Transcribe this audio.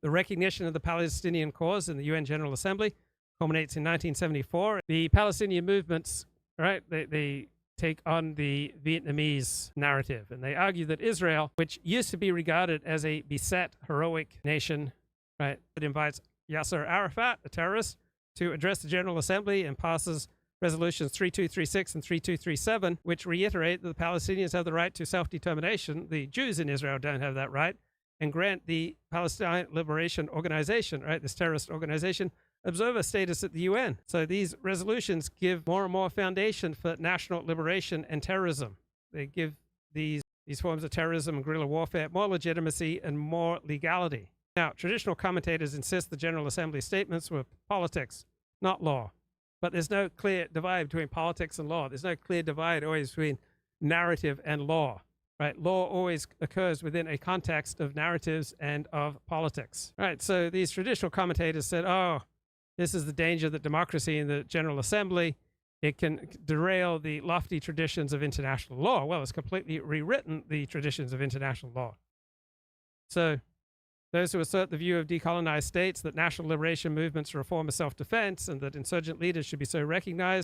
The recognition of the Palestinian cause in the UN General Assembly culminates in 1974. The Palestinian movements, right, they take on the Vietnamese narrative, and they argue that Israel, which used to be regarded as a beset, heroic nation, right, it invites Yasser Arafat, a terrorist, to address the General Assembly and passes resolutions 3236 and 3237, which reiterate that the Palestinians have the right to self-determination. The Jews in Israel don't have that right, and grant the Palestine Liberation Organization, right, this terrorist organization, observer status at the UN. So these resolutions give more and more foundation for national liberation and terrorism. They give these forms of terrorism and guerrilla warfare more legitimacy and more legality. Now, traditional commentators insist the General Assembly statements were politics, not law. But there's no clear divide between politics and law. There's no clear divide always between narrative and law. Right? Law always occurs within a context of narratives and of politics. Right? So these traditional commentators said, oh, this is the danger that democracy in the General Assembly, it can derail the lofty traditions of international law. Well, it's completely rewritten the traditions of international law. So those who assert the view of decolonized states that national liberation movements are a form of self-defense and that insurgent leaders should be so recognized